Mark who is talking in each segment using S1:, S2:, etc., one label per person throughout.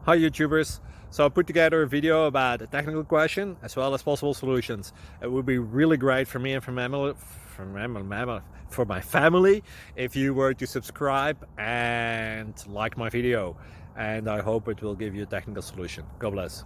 S1: Hi YouTubers. So I put together a video about a technical question as well as possible solutions. It would be really great for me and for my family if you were to subscribe and like my video, and I hope it will give you a technical solution. God bless.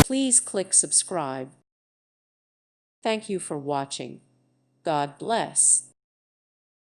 S2: Please click subscribe. Thank you for watching. God bless.